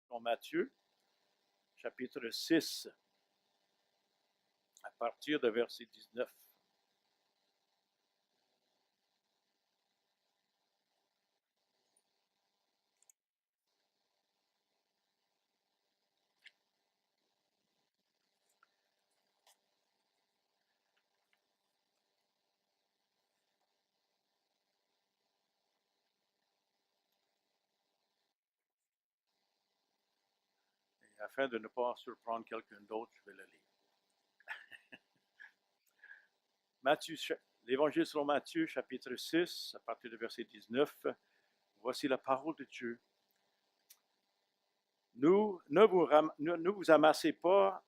dans Matthieu, chapitre 6, à partir de verset 19. Et afin de ne pas surprendre quelqu'un d'autre, je vais le lire. Matthieu, l'Évangile selon Matthieu, chapitre 6, à partir du verset 19. Voici la parole de Dieu. Ne vous amassez pas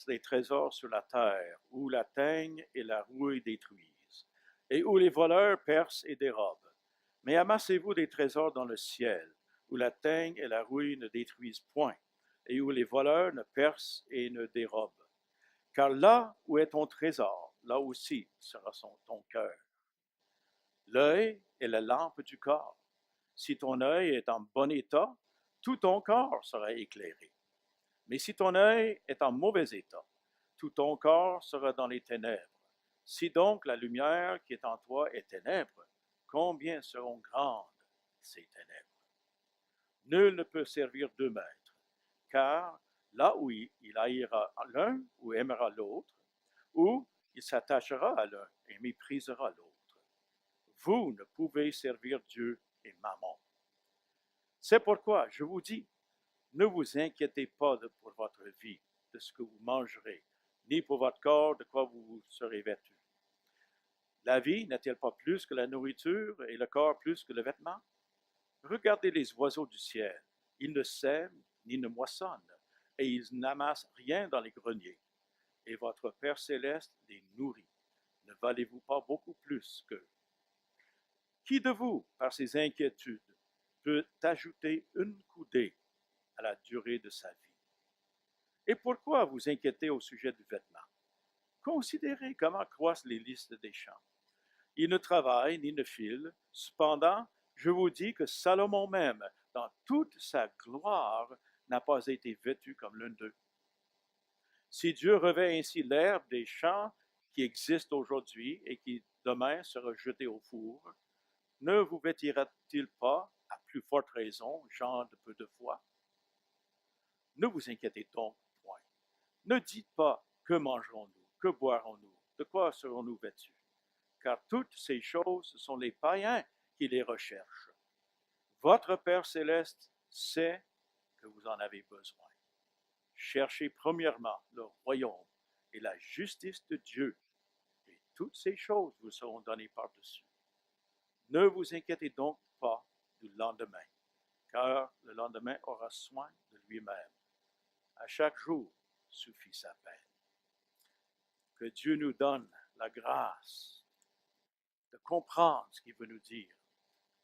des trésors sur la terre, où la teigne et la rouille détruisent, et où les voleurs percent et dérobent. Mais amassez-vous des trésors dans le ciel, où la teigne et la rouille ne détruisent point, et où les voleurs ne percent et ne dérobent. Car là où est ton trésor, là aussi sera ton cœur. L'œil est la lampe du corps. Si ton œil est en bon état, tout ton corps sera éclairé. Mais si ton œil est en mauvais état, tout ton corps sera dans les ténèbres. Si donc la lumière qui est en toi est ténèbre, combien seront grandes ces ténèbres? Nul ne peut servir deux maîtres, car là où il haïra l'un ou aimera l'autre, ou il s'attachera à l'un et méprisera l'autre. Vous ne pouvez servir Dieu et Mammon. C'est pourquoi je vous dis, ne vous inquiétez pas pour votre vie, de ce que vous mangerez, ni pour votre corps, de quoi vous serez vêtu. La vie n'est-elle pas plus que la nourriture et le corps plus que le vêtement? Regardez les oiseaux du ciel. Ils ne sèment ni ne moissonnent, et ils n'amassent rien dans les greniers. Et votre Père céleste les nourrit. Ne valez-vous pas beaucoup plus qu'eux? Qui de vous, par ses inquiétudes, peut ajouter une coudée à la durée de sa vie? Et pourquoi vous inquiétez au sujet du vêtement? Considérez comment croissent les lys des champs. Ils ne travaillent ni ne filent. Cependant, je vous dis que Salomon même, dans toute sa gloire, n'a pas été vêtu comme l'un d'eux. Si Dieu revêt ainsi l'herbe des champs qui existe aujourd'hui et qui demain sera jetée au four, ne vous vêtira-t-il pas, à plus forte raison, gens de peu de foi? Ne vous inquiétez donc point. Ne dites pas que mangerons-nous, que boirons-nous, de quoi serons-nous vêtus? Car toutes ces choses, ce sont les païens qui les recherchent. Votre Père céleste sait que vous en avez besoin. Cherchez premièrement le royaume et la justice de Dieu, et toutes ces choses vous seront données par-dessus. Ne vous inquiétez donc pas du lendemain, car le lendemain aura soin de lui-même. À chaque jour suffit sa peine. Que Dieu nous donne la grâce de comprendre ce qu'il veut nous dire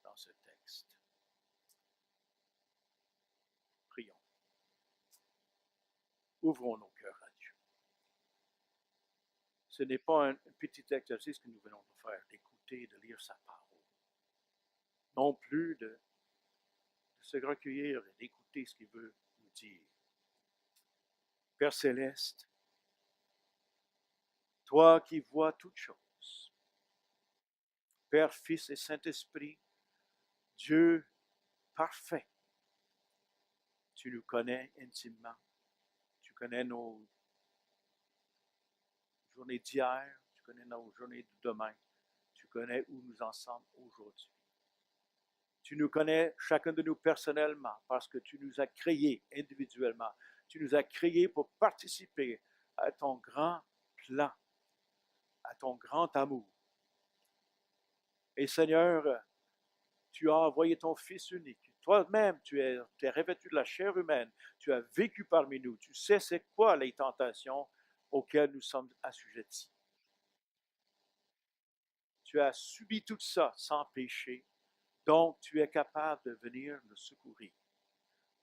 dans ce texte. Prions. Ouvrons nos cœurs à Dieu. Ce n'est pas un petit exercice que nous venons de faire, d'écouter, de lire sa parole. Non plus de se recueillir et d'écouter ce qu'il veut nous dire. Père céleste, toi qui vois toutes choses, Père, Fils et Saint-Esprit, Dieu parfait, tu nous connais intimement, tu connais nos journées d'hier, tu connais nos journées de demain, tu connais où nous en sommes aujourd'hui. Tu nous connais chacun de nous personnellement parce que tu nous as créés individuellement. Tu nous as créés pour participer à ton grand plan, à ton grand amour. Et Seigneur, tu as envoyé ton Fils unique. Toi-même, tu es revêtu de la chair humaine. Tu as vécu parmi nous. Tu sais c'est quoi les tentations auxquelles nous sommes assujettis. Tu as subi tout ça sans péché. Donc, tu es capable de venir nous secourir.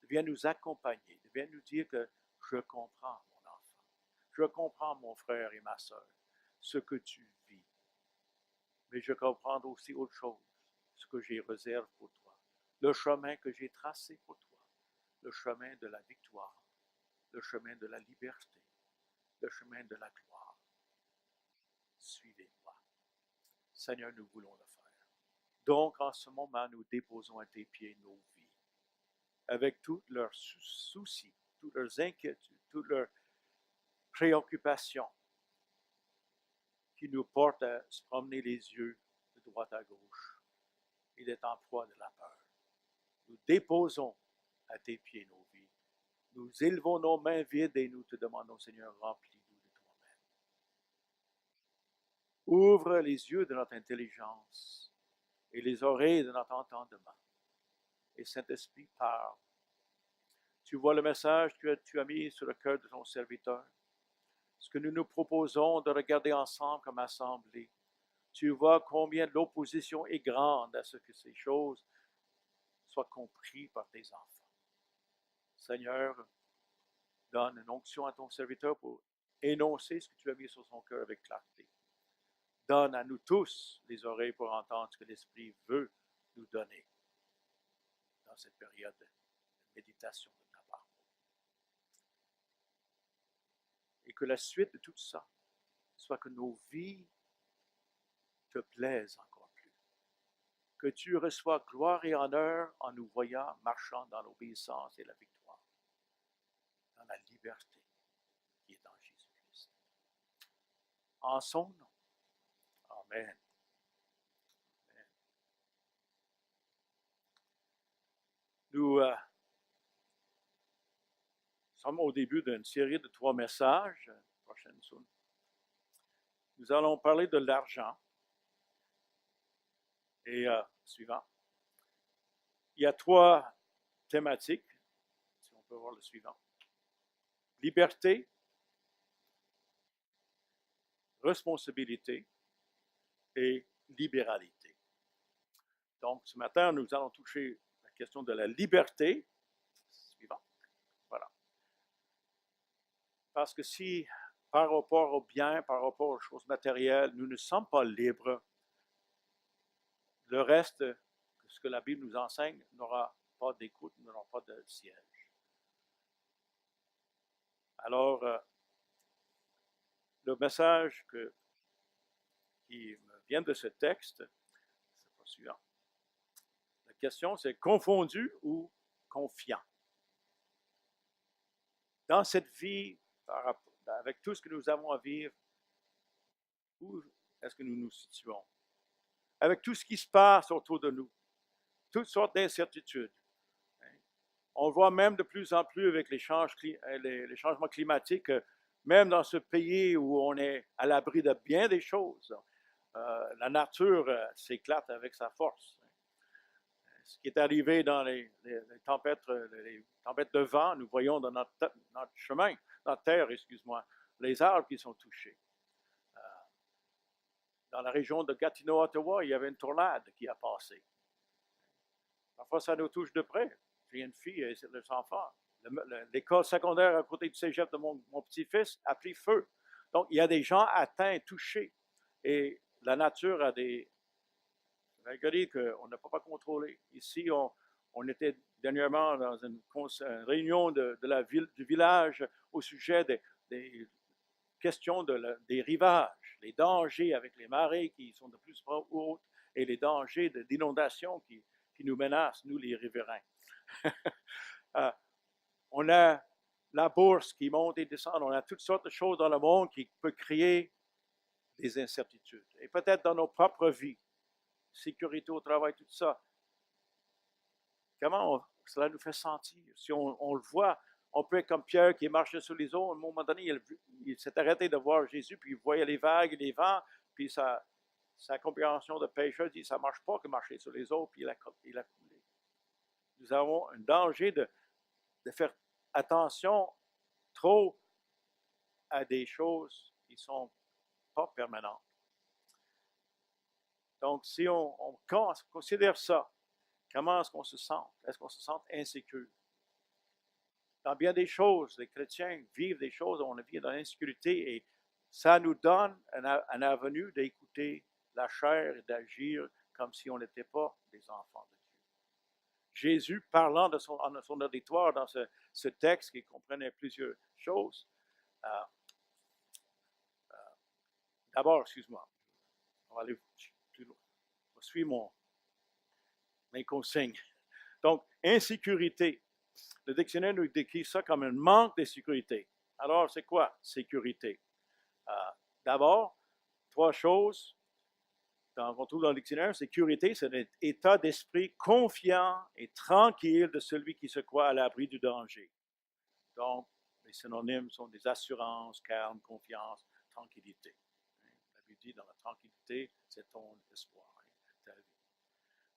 Viens nous accompagner, viens nous dire que je comprends, mon enfant, je comprends, mon frère et ma soeur, ce que tu vis, mais je comprends aussi autre chose, ce que j'ai réservé pour toi, le chemin que j'ai tracé pour toi, le chemin de la victoire, le chemin de la liberté, le chemin de la gloire. Suivez-moi. Seigneur, nous voulons le faire. Donc, en ce moment, nous déposons à tes pieds nos vies, avec tous leurs soucis, toutes leurs inquiétudes, toutes leurs préoccupations qui nous portent à se promener les yeux de droite à gauche et d'être en proie de la peur. Nous déposons à tes pieds nos vies. Nous élevons nos mains vides et nous te demandons, Seigneur, remplis-nous de toi-même. Ouvre les yeux de notre intelligence et les oreilles de notre entendement. Et Saint-Esprit, parle. Tu vois le message que tu as mis sur le cœur de ton serviteur. Ce que nous nous proposons de regarder ensemble comme assemblée. Tu vois combien l'opposition est grande à ce que ces choses soient comprises par tes enfants. Seigneur, donne une onction à ton serviteur pour énoncer ce que tu as mis sur son cœur avec clarté. Donne à nous tous les oreilles pour entendre ce que l'Esprit veut nous donner dans cette période de méditation de ta part. Et que la suite de tout ça soit que nos vies te plaisent encore plus. Que tu reçois gloire et honneur en nous voyant marchant dans l'obéissance et la victoire, dans la liberté qui est en Jésus-Christ. En son nom. Amen. Amen. Nous sommes au début d'une série de 3 messages. Prochaine soon. Nous allons parler de l'argent. Et suivant. Il y a 3 thématiques, si on peut voir le suivant. Liberté, responsabilité et libéralité. Donc, ce matin, nous allons toucher la question de la liberté. Suivant. Voilà. Parce que si, par rapport aux biens, par rapport aux choses matérielles, nous ne sommes pas libres, le reste, ce que la Bible nous enseigne, n'aura pas d'écoute, n'aura pas de siège. Alors, le message qui me vient de ce texte, c'est pas suivant. La question, c'est confondu ou confiant? Dans cette vie, avec tout ce que nous avons à vivre, où est-ce que nous nous situons? Avec tout ce qui se passe autour de nous, toutes sortes d'incertitudes. On voit même de plus en plus avec les changements climatiques, même dans ce pays où on est à l'abri de bien des choses, la nature s'éclate avec sa force. Ce qui est arrivé dans les tempêtes de vent, nous voyons dans notre chemin, notre terre, excuse-moi, les arbres qui sont touchés. Dans la région de Gatineau, Ottawa, il y avait une tornade qui a passé. Parfois, ça nous touche de près. J'ai une fille et ses enfants. L'école secondaire à côté du cégep de mon petit-fils a pris feu. Donc, il y a des gens atteints, touchés. Et la nature a des malgré qu'on n'a pas contrôlé. Ici, on était dernièrement dans une réunion du village au sujet des questions des rivages, les dangers avec les marées qui sont de plus en plus hautes et les dangers d'inondations qui nous menacent, nous les riverains. On a la bourse qui monte et descend, on a toutes sortes de choses dans le monde qui peuvent créer des incertitudes. Et peut-être dans nos propres vies, sécurité au travail, tout ça. Comment cela nous fait sentir? Si on le voit, on peut être comme Pierre qui marchait sur les eaux. À un moment donné, il s'est arrêté de voir Jésus, puis il voyait les vagues et les vents, puis sa compréhension de pécheur dit, ça ne marche pas que marcher sur les eaux, puis il a coulé. Nous avons un danger de faire attention trop à des choses qui ne sont pas permanentes. Donc, si on considère ça, comment est-ce qu'on se sent? Est-ce qu'on se sent insécure? Dans bien des choses, les chrétiens vivent des choses où on vit dans l'insécurité et ça nous donne un avenue d'écouter la chair et d'agir comme si on n'était pas des enfants de Dieu. Jésus parlant de son auditoire dans ce texte qui comprenait plusieurs choses. Euh, D'abord, excuse-moi, on va aller plus loin. On suit mes consignes. Donc, insécurité. Le dictionnaire nous décrit ça comme un manque de sécurité. Alors, c'est quoi sécurité? D'abord, trois choses qu'on trouve dans le dictionnaire. Sécurité, c'est un état d'esprit confiant et tranquille de celui qui se croit à l'abri du danger. Donc, les synonymes sont des assurances, calme, confiance, tranquillité. La Bible dit, dans la tranquillité, c'est ton espoir.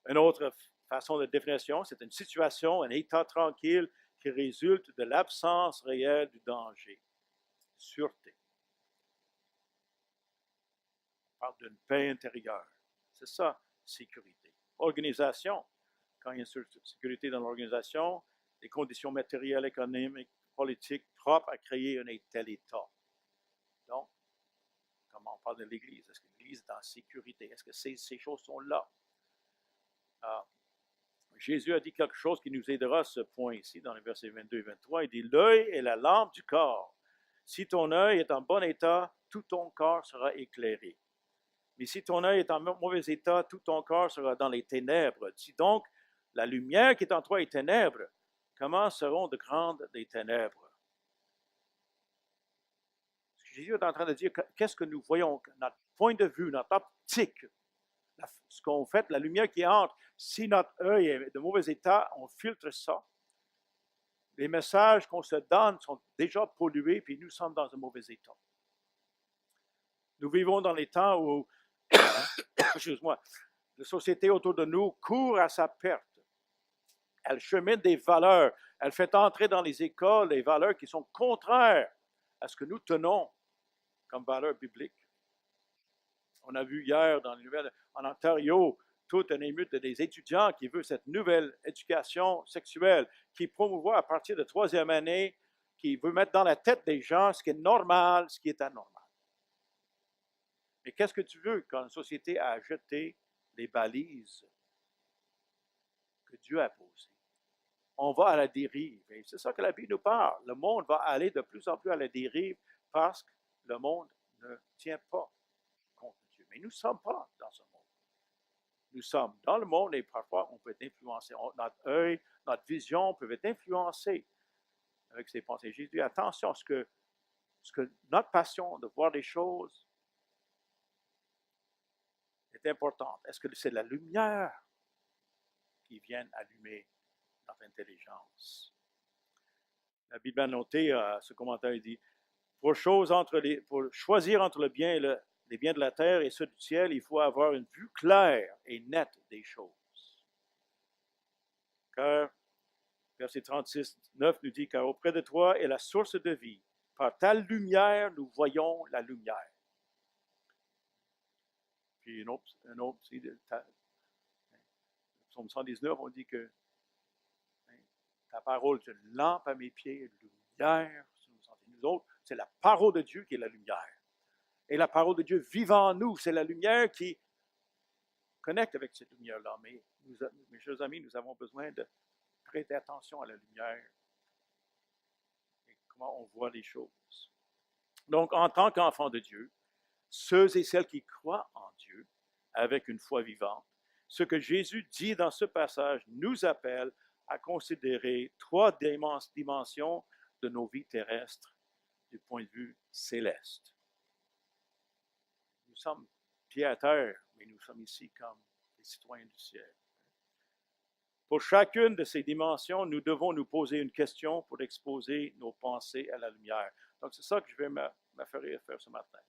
Une autre façon de définition, c'est une situation, un état tranquille qui résulte de l'absence réelle du danger. Sûreté. On parle d'une paix intérieure. C'est ça, sécurité. Organisation. Quand il y a une sécurité dans l'organisation, des conditions matérielles, économiques, politiques propres à créer un tel état. Donc, comment on parle de l'Église? Est-ce que l'Église est en sécurité? Est-ce que ces choses sont là? Jésus a dit quelque chose qui nous aidera à ce point ici, dans les versets 22 et 23. Il dit, l'œil est la lampe du corps. Si ton œil est en bon état, tout ton corps sera éclairé. Mais si ton œil est en mauvais état, tout ton corps sera dans les ténèbres. Si donc la lumière qui est en toi est ténèbres, comment seront de grandes des ténèbres? Jésus est en train de dire, qu'est-ce que nous voyons, notre point de vue, notre optique, ce qu'on fait, la lumière qui entre, si notre œil est de mauvais état, on filtre ça. Les messages qu'on se donne sont déjà pollués, puis nous sommes dans un mauvais état. Nous vivons dans les temps où, excuse-moi, la société autour de nous court à sa perte. Elle chemine des valeurs. Elle fait entrer dans les écoles des valeurs qui sont contraires à ce que nous tenons comme valeurs bibliques. On a vu hier dans les nouvelles en Ontario tout un émeute des étudiants qui veulent cette nouvelle éducation sexuelle, qui promouvoit à partir de troisième année, qui veut mettre dans la tête des gens ce qui est normal, ce qui est anormal. Mais qu'est-ce que tu veux quand une société a jeté les balises que Dieu a posées? On va à la dérive. Et c'est ça que la Bible nous parle. Le monde va aller de plus en plus à la dérive parce que le monde ne tient pas contre Dieu. Mais nous ne sommes pas dans ce monde. Nous sommes dans le monde et parfois on peut être influencé. Notre œil, notre vision peut être influencée avec ses pensées. Jésus dit attention, ce que notre passion de voir les choses est importante. Est-ce que c'est la lumière qui vient allumer notre intelligence? La Bible a noté, ce commentaire il dit, pour choisir entre le bien et les biens de la terre et ceux du ciel, il faut avoir une vue claire et nette des choses. Car, verset 36, 9 nous dit, car auprès de toi est la source de vie. Par ta lumière, nous voyons la lumière. Puis un autre Psaume 119, on dit que ta parole est une lampe à mes pieds, une lumière sur nos sentiers. Nous autres, c'est la parole de Dieu qui est la lumière. Et la parole de Dieu vit en nous. C'est la lumière qui connecte avec cette lumière-là. Mais mes chers amis, nous avons besoin de prêter attention à la lumière et comment on voit les choses. Donc, en tant qu'enfants de Dieu, ceux et celles qui croient en Dieu avec une foi vivante, ce que Jésus dit dans ce passage nous appelle à considérer trois dimensions de nos vies terrestres du point de vue céleste. Nous sommes pieds à terre, mais nous sommes ici comme des citoyens du ciel. Pour chacune de ces dimensions, nous devons nous poser une question pour exposer nos pensées à la lumière. Donc, c'est ça que je vais m'affairer à faire ce matin.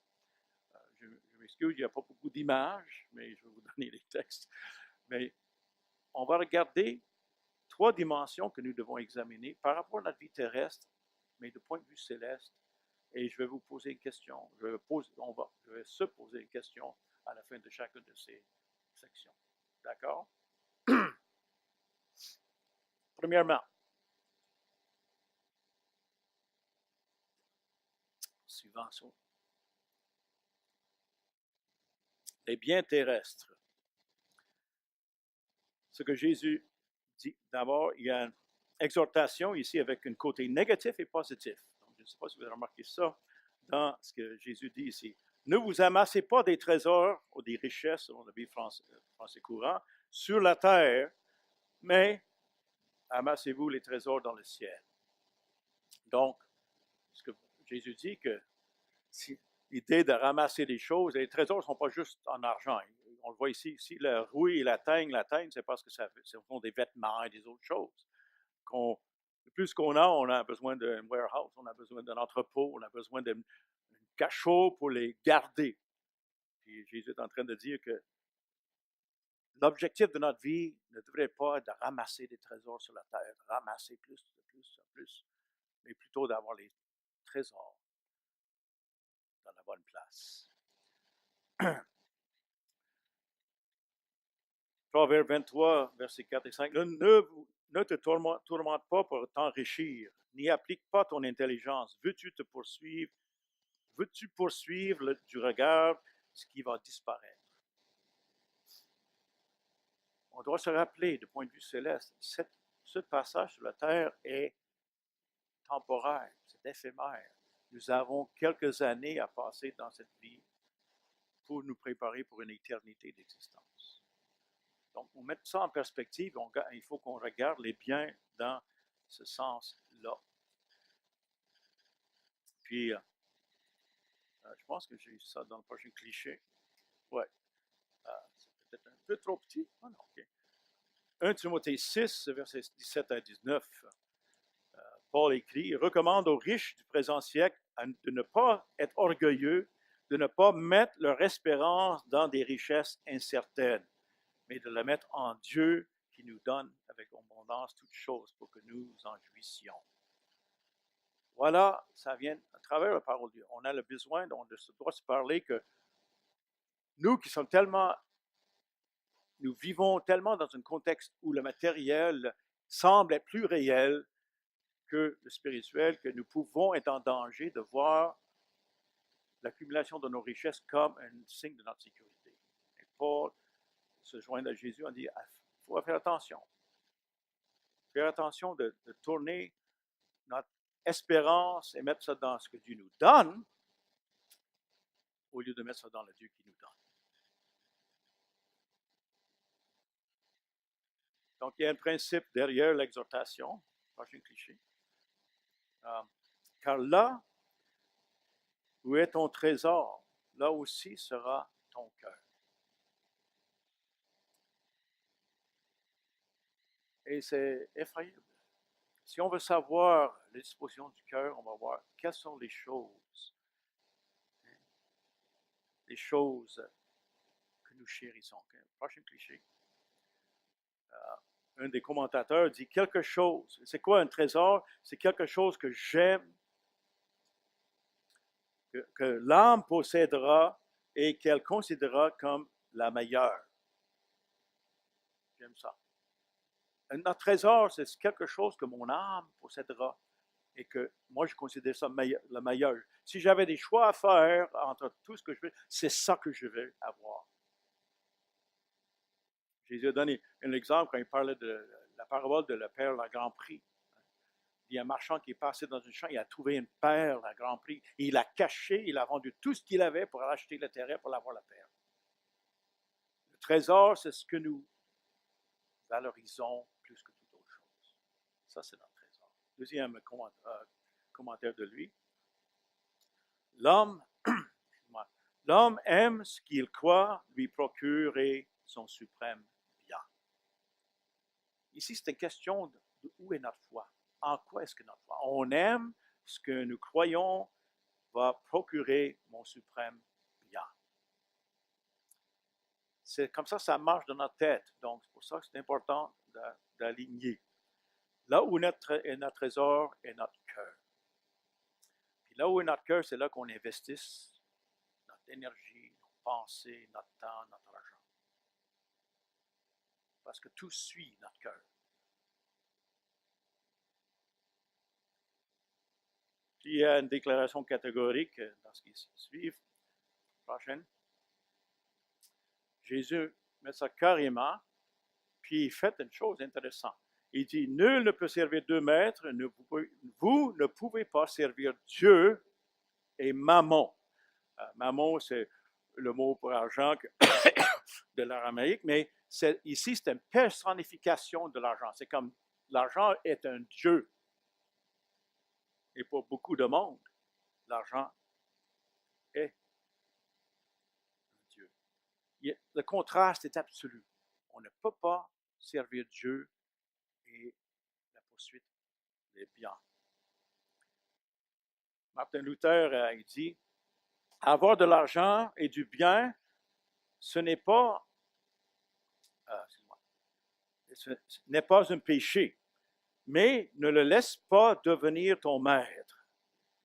Je m'excuse, il n'y a pas beaucoup d'images, mais je vais vous donner les textes. Mais on va regarder trois dimensions que nous devons examiner par rapport à notre vie terrestre, mais de point de vue céleste. Et je vais vous poser une question. Je vais se poser une question à la fin de chacune de ces sections. D'accord? Premièrement, suivant ça, les biens terrestres. Ce que Jésus d'abord, il y a une exhortation ici avec un côté négatif et positif. Donc, je ne sais pas si vous avez remarqué ça dans ce que Jésus dit ici. Ne vous amassez pas des trésors ou des richesses, selon la Bible français courant, sur la terre, mais amassez-vous les trésors dans le ciel. Donc, ce que Jésus dit que l'idée de ramasser des choses, les trésors ne sont pas juste en argent. On le voit ici, la rouille et la teigne, c'est parce que ça font des vêtements et des autres choses. Plus qu'on on a besoin d'un warehouse, on a besoin d'un entrepôt, on a besoin d'un cachot pour les garder. Puis Jésus est en train de dire que l'objectif de notre vie ne devrait pas être de ramasser des trésors sur la terre, de ramasser plus, mais plutôt d'avoir les trésors dans la bonne place. Proverbe 23, versets 4 et 5. Ne te tourmente pas pour t'enrichir, n'y applique pas ton intelligence. Veux-tu poursuivre du regard ce qui va disparaître? On doit se rappeler, du point de vue céleste, ce passage sur la terre est temporaire, c'est éphémère. Nous avons quelques années à passer dans cette vie pour nous préparer pour une éternité d'existence. Donc, on met ça en perspective, il faut qu'on regarde les biens dans ce sens-là. Puis, je pense que j'ai ça dans le prochain cliché. Oui, c'est peut-être un peu trop petit. Ah non, OK. 1 Timothée 6, versets 17 à 19. Paul écrit, recommande aux riches du présent siècle de ne pas être orgueilleux, de ne pas mettre leur espérance dans des richesses incertaines, mais de la mettre en Dieu qui nous donne avec abondance toutes choses pour que nous en jouissions. Voilà, ça vient à travers la parole de Dieu. On a le besoin, on doit se parler que nous qui sommes nous vivons tellement dans un contexte où le matériel semble être plus réel que le spirituel, que nous pouvons être en danger de voir l'accumulation de nos richesses comme un signe de notre sécurité. Et Paul se joint à Jésus, on dit, il faut faire attention. Faire attention de tourner notre espérance et mettre ça dans ce que Dieu nous donne, au lieu de mettre ça dans le Dieu qui nous donne. Donc, il y a un principe derrière l'exhortation, prochain cliché. Car là où est ton trésor, là aussi sera ton cœur. Et c'est effrayant. Si on veut savoir les dispositions du cœur, on va voir quelles sont les choses que nous chérissons. Okay? Prochain cliché. Un des commentateurs dit quelque chose. C'est quoi un trésor? C'est quelque chose que j'aime, que l'âme possédera et qu'elle considérera comme la meilleure. J'aime ça. Notre trésor, c'est quelque chose que mon âme possédera et que moi, je considère ça le meilleur. Si j'avais des choix à faire entre tout ce que je veux, c'est ça que je veux avoir. Jésus a donné un exemple quand il parlait de la parabole de la perle à grand prix. Il y a un marchand qui est passé dans un champ, il a trouvé une perle à grand prix, et il l'a cachée, il a vendu tout ce qu'il avait pour acheter le terrain pour avoir la perle. Le trésor, c'est ce que nous valorisons plus que toute autre chose. Ça, c'est notre trésor. Deuxième commentaire de lui. L'homme aime ce qu'il croit lui procurer son suprême bien. Ici, c'est une question de où est notre foi. En quoi est-ce que notre foi? On aime ce que nous croyons va procurer mon suprême bien. C'est comme ça marche dans notre tête. Donc, c'est pour ça que c'est important d'aligner. Là où est notre trésor est notre cœur. Puis là où est notre cœur, c'est là qu'on investisse notre énergie, nos pensées, notre temps, notre argent. Parce que tout suit notre cœur. Puis il y a une déclaration catégorique dans ce qui suit. Prochaine. Jésus met ça carrément, puis il fait une chose intéressante. Il dit, nul ne peut servir deux maîtres, vous ne pouvez pas servir Dieu et Mammon. Mammon, c'est le mot pour argent de l'araméique, mais ici, c'est une personnification de l'argent. C'est comme l'argent est un dieu. Et pour beaucoup de monde, l'argent est un dieu. Le contraste est absolu. On ne peut pas servir Dieu et la poursuite des biens. Martin Luther, il dit, avoir de l'argent et du bien, ce n'est pas un péché, mais ne le laisse pas devenir ton maître,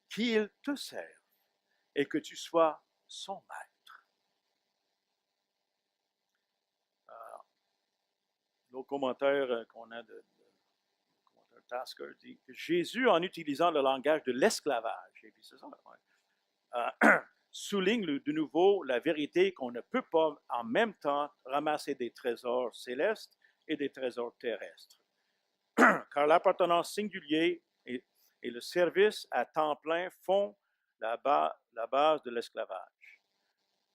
qu'il te serve et que tu sois son maître. L'autre commentaire qu'on a de Tasker dit que Jésus, en utilisant le langage de l'esclavage, et puis c'est ça, souligne de nouveau la vérité qu'on ne peut pas en même temps ramasser des trésors célestes et des trésors terrestres. Car l'appartenance singulière et le service à temps plein font la base de l'esclavage.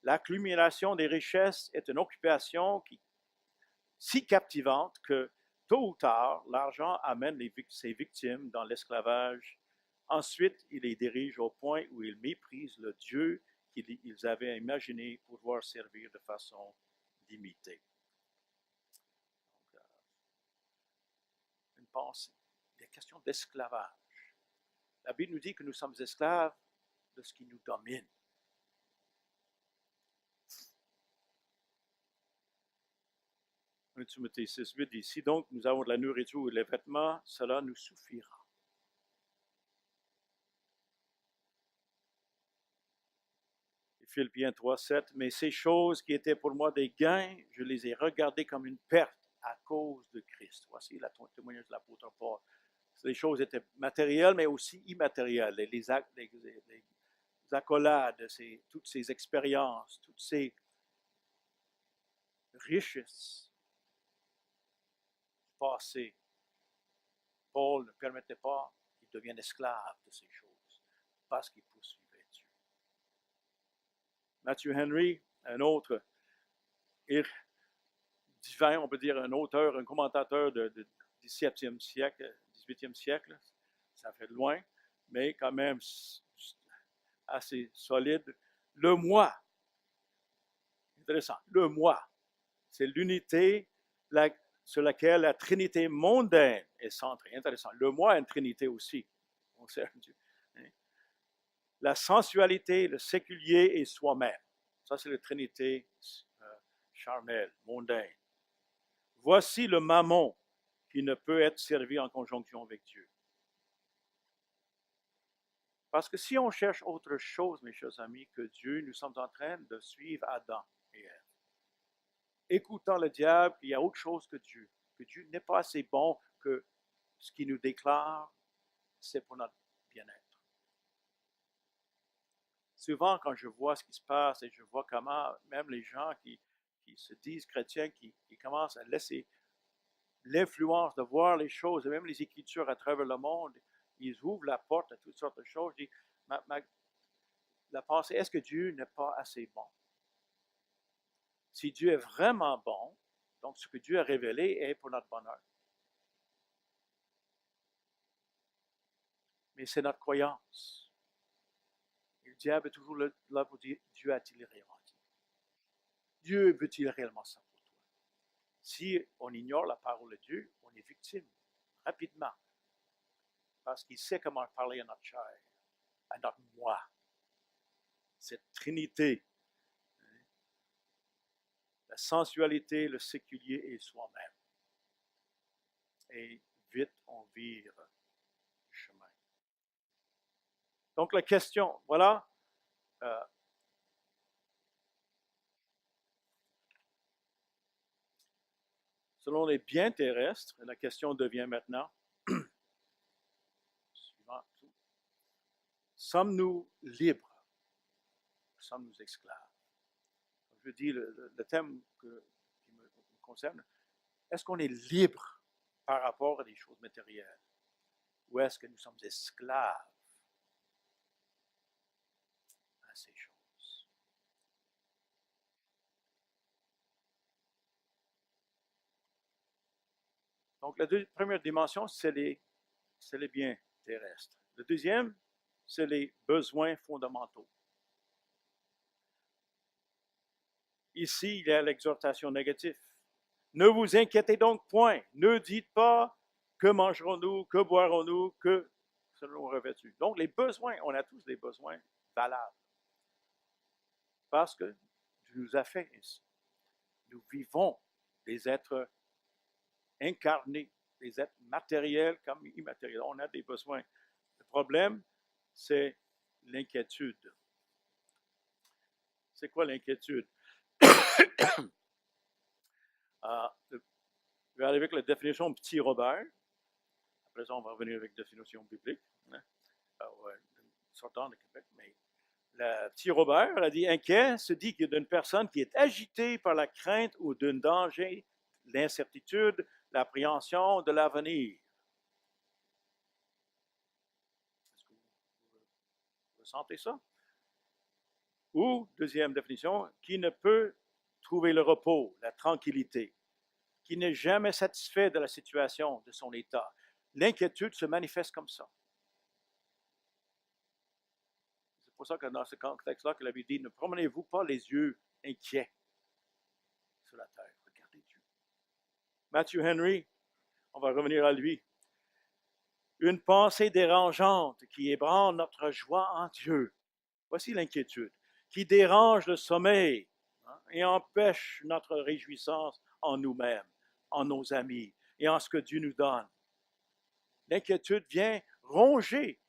L'accumulation des richesses est une occupation si captivante que tôt ou tard, l'argent amène ses victimes dans l'esclavage. Ensuite, il les dirige au point où ils méprisent le Dieu qu'ils avaient imaginé pouvoir servir de façon limitée. Donc, une pensée, des questions d'esclavage. La Bible nous dit que nous sommes esclaves de ce qui nous domine. Timothée 6,8 dit, si donc nous avons de la nourriture et des vêtements, cela nous suffira. Philippiens 3,7, mais ces choses qui étaient pour moi des gains, je les ai regardées comme une perte à cause de Christ. Voici le témoignage de l'apôtre Paul. Les choses étaient matérielles, mais aussi immatérielles. Les accolades, toutes ces expériences, toutes ces richesses passées. Paul ne permettait pas qu'il devienne esclave de ces choses parce qu'il poursuivait Dieu. Matthew Henry, un autre divin, on peut dire un auteur, un commentateur du 17e siècle, 18e siècle, ça fait loin, mais quand même assez solide. Le moi, intéressant, le moi, c'est l'unité sur laquelle la Trinité mondaine est centrée. Intéressant. Le moi est une Trinité aussi. On sert Dieu. La sensualité, le séculier et soi-même. Ça, c'est la Trinité charnelle, mondaine. Voici le mammon qui ne peut être servi en conjonction avec Dieu. Parce que si on cherche autre chose, mes chers amis, que Dieu, nous sommes en train de suivre Adam et Ève. Écoutant le diable, il y a autre chose que Dieu n'est pas assez bon que ce qu'il nous déclare, c'est pour notre bien-être. Souvent, quand je vois ce qui se passe et je vois comment même les gens qui se disent chrétiens, qui commencent à laisser l'influence de voir les choses, et même les Écritures à travers le monde, ils ouvrent la porte à toutes sortes de choses. Je dis, la pensée, est-ce que Dieu n'est pas assez bon? Si Dieu est vraiment bon, donc ce que Dieu a révélé est pour notre bonheur. Mais c'est notre croyance. Et le diable est toujours là pour dire, Dieu a-t-il réellement dit? Dieu veut-il réellement ça pour toi? Si on ignore la parole de Dieu, on est victime rapidement. Parce qu'il sait comment parler à notre chair, à notre moi. Cette trinité, la sensualité, le séculier et soi-même. Et vite, on vire du chemin. Donc la question, voilà, selon les biens terrestres, la question devient maintenant, suivant tout, sommes-nous libres? Sommes-nous esclaves? Je dis le thème qui me concerne, est-ce qu'on est libre par rapport à des choses matérielles? Ou est-ce que nous sommes esclaves à ces choses? Donc, la première dimension, c'est les biens terrestres. Le deuxième, c'est les besoins fondamentaux. Ici, il y a l'exhortation négative. Ne vous inquiétez donc point. Ne dites pas que mangerons-nous, que boirons-nous, que serons revêtus. Donc, les besoins, on a tous des besoins valables. Parce que Dieu nous a fait ainsi. Nous vivons des êtres incarnés, des êtres matériels comme immatériels. On a des besoins. Le problème, c'est l'inquiétude. C'est quoi l'inquiétude? Je vais arriver avec la définition petit Robert. Après ça, on va revenir avec la définition biblique. Hein? Sortant de Québec. Mais le petit Robert a dit inquiet se dit d'une personne qui est agitée par la crainte ou d'un danger, l'incertitude, l'appréhension de l'avenir. Est-ce que vous ressentez ça? Ou, deuxième définition, qui ne peut trouver le repos, la tranquillité, qui n'est jamais satisfait de la situation, de son état. L'inquiétude se manifeste comme ça. C'est pour ça que dans ce contexte-là, que la Bible dit, ne promenez-vous pas les yeux inquiets sur la terre. Regardez Dieu. Matthew Henry, on va revenir à lui. Une pensée dérangeante qui ébranle notre joie en Dieu. Voici l'inquiétude, qui dérange le sommeil et empêche notre réjouissance en nous-mêmes, en nos amis et en ce que Dieu nous donne. L'inquiétude vient ronger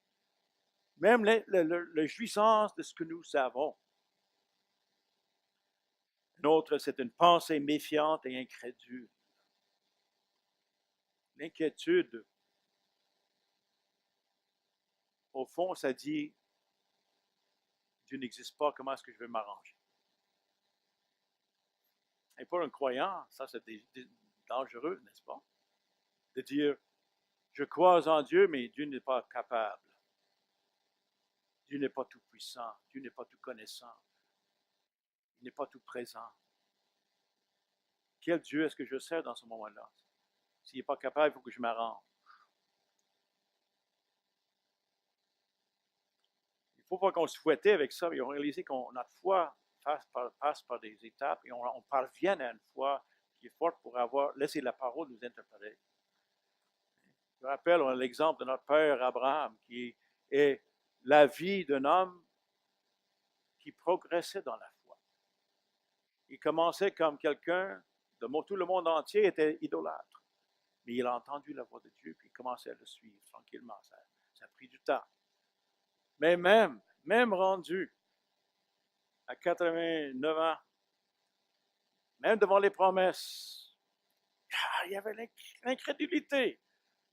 même la jouissance de ce que nous avons. Une autre, c'est une pensée méfiante et incrédule. L'inquiétude, au fond, ça dit, Dieu n'existe pas, comment est-ce que je vais m'arranger? Et pour un croyant, ça c'est dangereux, n'est-ce pas? De dire, je crois en Dieu, mais Dieu n'est pas capable. Dieu n'est pas tout puissant. Dieu n'est pas tout connaissant. Il n'est pas tout présent. Quel Dieu est-ce que je sers dans ce moment-là? S'il n'est pas capable, il faut que je m'arrange. Il ne faut pas qu'on se fouettait avec ça, mais on réalise que notre foi passe par des étapes et on parvient à une foi qui est forte pour avoir laissé la parole nous interpeller. Je me rappelle l'exemple de notre père Abraham, qui est la vie d'un homme qui progressait dans la foi. Il commençait comme quelqu'un, tout le monde entier était idolâtre. Mais il a entendu la voix de Dieu, puis il commençait à le suivre tranquillement. Ça a pris du temps. Mais même rendu à 89 ans, même devant les promesses, il y avait l'incrédulité.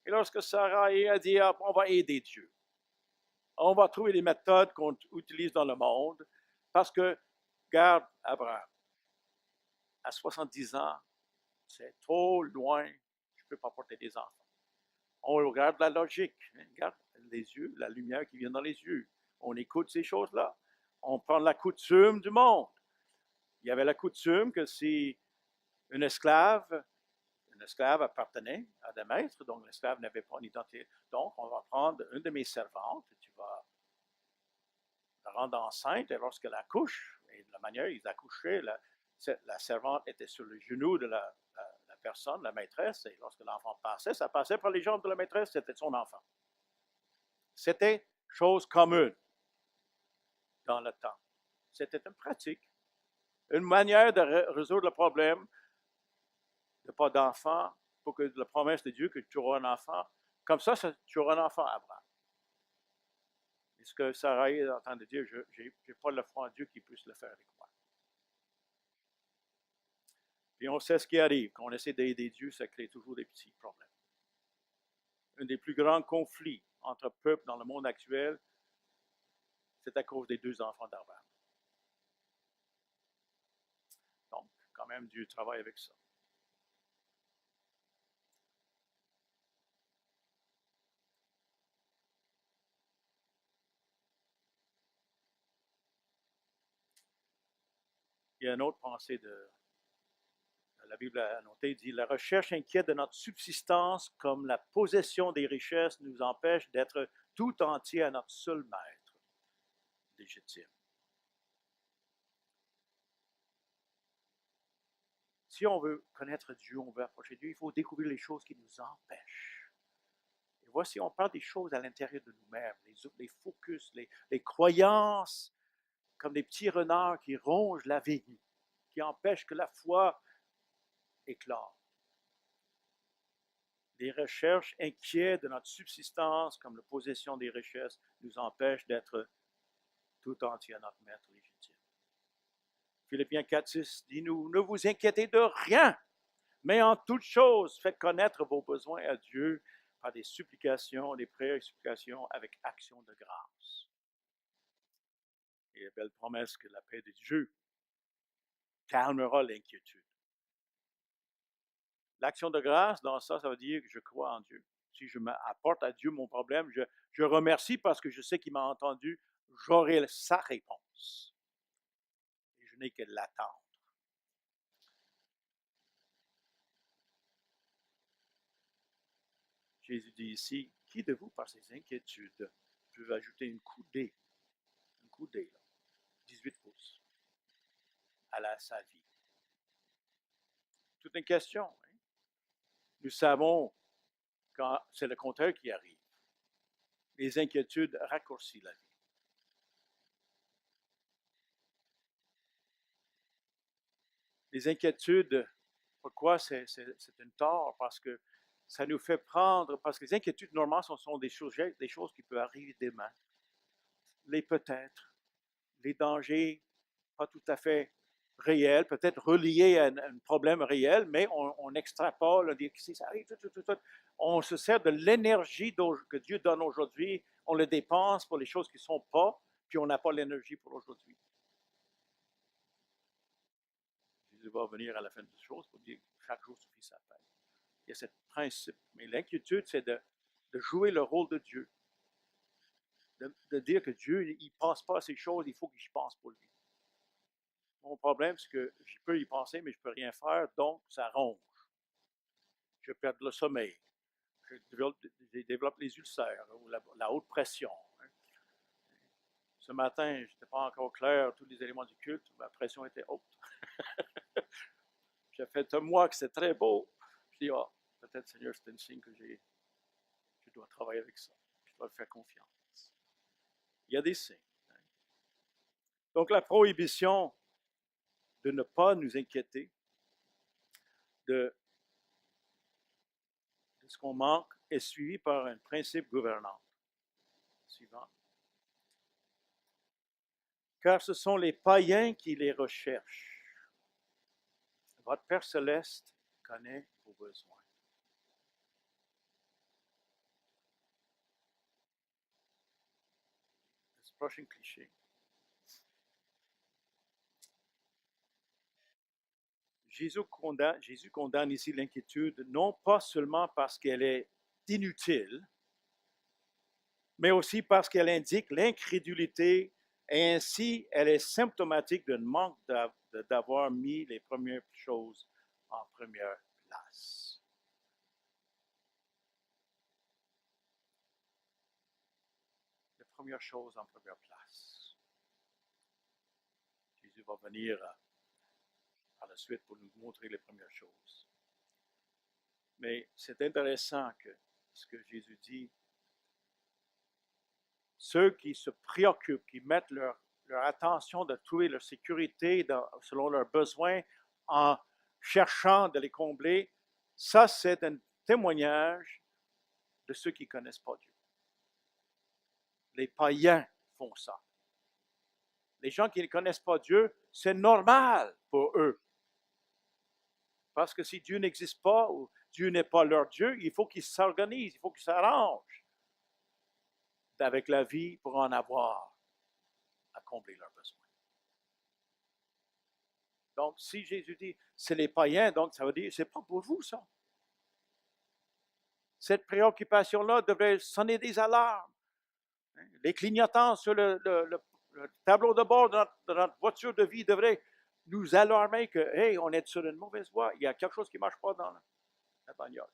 Et lorsque Sarah a dit, on va aider Dieu, on va trouver les méthodes qu'on utilise dans le monde, parce que, regarde Abraham, à 70 ans, c'est trop loin, je ne peux pas porter des enfants. On regarde la logique, regarde les yeux, la lumière qui vient dans les yeux. On écoute ces choses-là. On prend la coutume du monde. Il y avait la coutume que si un esclave appartenait à des maîtres, donc l'esclave n'avait pas une identité. Donc, on va prendre une de mes servantes, tu vas la rendre enceinte, et lorsqu'elle accouche, et de la manière dont ils accouchaient, la servante était sur le genou de la personne, la maîtresse, et lorsque l'enfant passait, ça passait par les jambes de la maîtresse, c'était son enfant. C'était chose commune dans le temps. C'était une pratique, une manière de résoudre le problème de pas d'enfant, pour que la promesse de Dieu que tu auras un enfant, comme ça tu auras un enfant, Abraham. Et ce que Sarah est en train de dire, je n'ai pas la foi en Dieu qui puisse le faire avec moi. Puis on sait ce qui arrive. Quand on essaie d'aider Dieu, ça crée toujours des petits problèmes. Un des plus grands conflits entre peuples dans le monde actuel, c'est à cause des deux enfants d'Abraham. Donc, quand même, Dieu travaille avec ça. y a une autre pensée de la Bible a noté, dit, la recherche inquiète de notre subsistance comme la possession des richesses nous empêche d'être tout entier à notre seul maître légitime. Si on veut connaître Dieu, on veut approcher Dieu, il faut découvrir les choses qui nous empêchent. Et voici, on parle des choses à l'intérieur de nous-mêmes, les focus, les croyances, comme des petits renards qui rongent la vigne, qui empêchent que la foi éclore. Les recherches inquiètes de notre subsistance, comme la possession des richesses, nous empêchent d'être tout entier à notre maître légitime. Philippiens 4,6 dit, nous, ne vous inquiétez de rien, mais en toute chose, faites connaître vos besoins à Dieu par des supplications, des prières et supplications avec action de grâce. Et la belle promesse que la paix de Dieu calmera l'inquiétude. L'action de grâce, dans ça, ça veut dire que je crois en Dieu. Si je m'apporte à Dieu mon problème, je remercie parce que je sais qu'il m'a entendu, j'aurai sa réponse. Et je n'ai que de l'attendre. Jésus dit ici, qui de vous, par ses inquiétudes, peut ajouter une coudée, là, 18 pouces, à sa vie? Toute une question. Hein? Nous savons quand c'est le contraire qui arrive. Les inquiétudes raccourcissent la vie. Les inquiétudes, pourquoi c'est une tort? Parce que ça nous fait prendre, parce que les inquiétudes, normalement, sont des choses qui peuvent arriver demain. Les peut-être, les dangers pas tout à fait réels, peut-être reliés à un problème réel, mais on extrapole, on dit que si ça arrive, on se sert de l'énergie que Dieu donne aujourd'hui, on le dépense pour les choses qui ne sont pas, puis on n'a pas l'énergie pour aujourd'hui. Jésus va venir à la fin des choses pour dire que chaque jour suffit sa peine. Il y a ce principe. Mais l'inquiétude, c'est de jouer le rôle de Dieu. De dire que Dieu, il ne pense pas à ces choses, il faut que je pense pour lui. Mon problème, c'est que je peux y penser, mais je ne peux rien faire, donc ça ronge. Je perds le sommeil. Je développe les ulcères ou la haute pression. Ce matin, je n'étais pas encore clair, tous les éléments du culte, ma pression était haute. J'ai fait un mois que c'est très beau. Je dis, peut-être, Seigneur, c'est un signe que je dois travailler avec ça. Je dois faire confiance. Il y a des signes. Donc, la prohibition de ne pas nous inquiéter de ce qu'on manque est suivie par un principe gouvernant. Suivant. Car ce sont les païens qui les recherchent. Votre Père céleste connaît vos besoins. Ce prochain cliché. Jésus condamne ici l'inquiétude, non pas seulement parce qu'elle est inutile, mais aussi parce qu'elle indique l'incrédulité et ainsi elle est symptomatique d'un manque d'avoir mis les premières choses en première place. Les premières choses en première place. Jésus va venir par la suite pour nous montrer les premières choses. Mais c'est intéressant que ce que Jésus dit, ceux qui se préoccupent, qui mettent leur attention de trouver leur sécurité selon leurs besoins en cherchant de les combler, ça c'est un témoignage de ceux qui ne connaissent pas Dieu. Les païens font ça. Les gens qui ne connaissent pas Dieu, c'est normal pour eux. Parce que si Dieu n'existe pas ou Dieu n'est pas leur Dieu, il faut qu'ils s'organisent, il faut qu'ils s'arrangent avec la vie pour en avoir à combler leurs besoins. Donc, si Jésus dit, c'est les païens, donc ça veut dire, c'est pas pour vous ça. Cette préoccupation-là devrait sonner des alarmes. Les clignotants sur le tableau de bord de notre voiture de vie devraient nous alarmer que, hey, on est sur une mauvaise voie, il y a quelque chose qui ne marche pas dans la bagnole.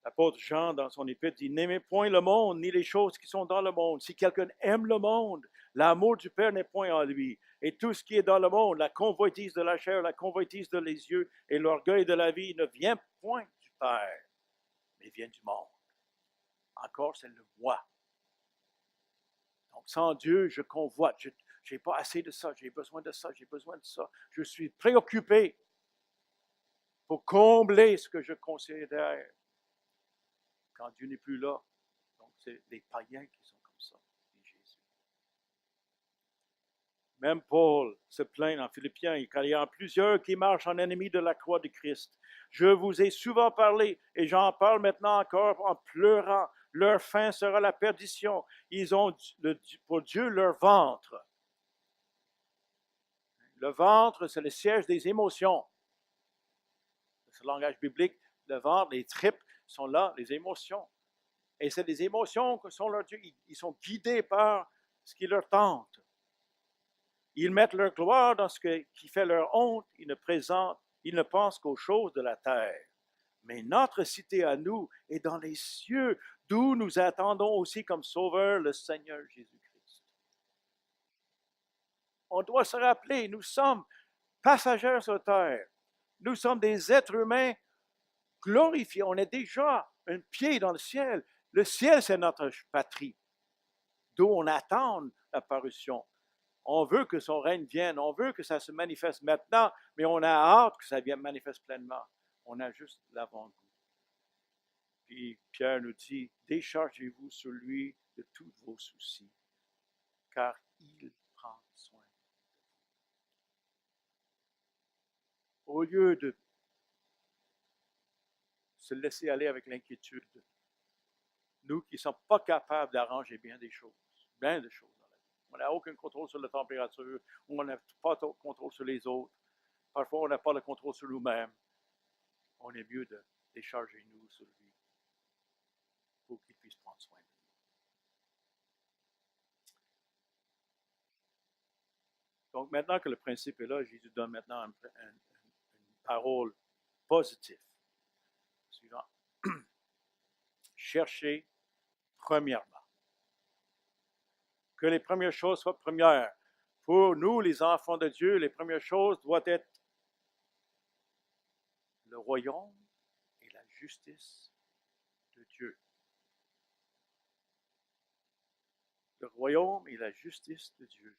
L'apôtre Jean, dans son épître, dit, n'aimez point le monde, ni les choses qui sont dans le monde. Si quelqu'un aime le monde, l'amour du Père n'est point en lui. Et tout ce qui est dans le monde, la convoitise de la chair, la convoitise de les yeux et l'orgueil de la vie ne vient point du Père, mais vient du monde. Encore, c'est le moi. Donc, sans Dieu, je convoite. Je n'ai pas assez de ça, j'ai besoin de ça, j'ai besoin de ça. Je suis préoccupé pour combler ce que je considère quand Dieu n'est plus là. Donc, c'est les païens qui sont comme ça, dit Jésus. Même Paul se plaint en Philippiens, car il y a plusieurs qui marchent en ennemis de la croix de Christ. Je vous ai souvent parlé, et j'en parle maintenant encore en pleurant. Leur fin sera la perdition. Ils ont pour Dieu leur ventre. Le ventre, c'est le siège des émotions. C'est le langage biblique. Le ventre, les tripes sont là, les émotions. Et c'est des émotions que sont leur Dieu. Ils sont guidés par ce qui leur tente. Ils mettent leur gloire dans ce qui fait leur honte. Ils ne pensent qu'aux choses de la terre. Mais notre cité à nous est dans les cieux, d'où nous attendons aussi comme sauveur le Seigneur Jésus-Christ. On doit se rappeler, nous sommes passagers sur terre. Nous sommes des êtres humains glorifiés. On est déjà un pied dans le ciel. Le ciel, c'est notre patrie, d'où on attend l'apparition. On veut que son règne vienne, on veut que ça se manifeste maintenant, mais on a hâte que ça vienne manifeste pleinement. On a juste l'avant-goût. Puis Pierre nous dit, déchargez-vous sur lui de tous vos soucis, car il prend soin de vous. Au lieu de se laisser aller avec l'inquiétude, nous qui ne sommes pas capables d'arranger bien de choses dans la vie. On n'a aucun contrôle sur la température, on n'a pas de contrôle sur les autres. Parfois, on n'a pas le contrôle sur nous-mêmes. On est mieux de décharger nous sur lui pour qu'il puisse prendre soin de nous. Donc, maintenant que le principe est là, Jésus donne maintenant une parole positive. Suivant. Cherchez premièrement. Que les premières choses soient premières. Pour nous, les enfants de Dieu, les premières choses doivent être le royaume et la justice de Dieu. Le royaume et la justice de Dieu.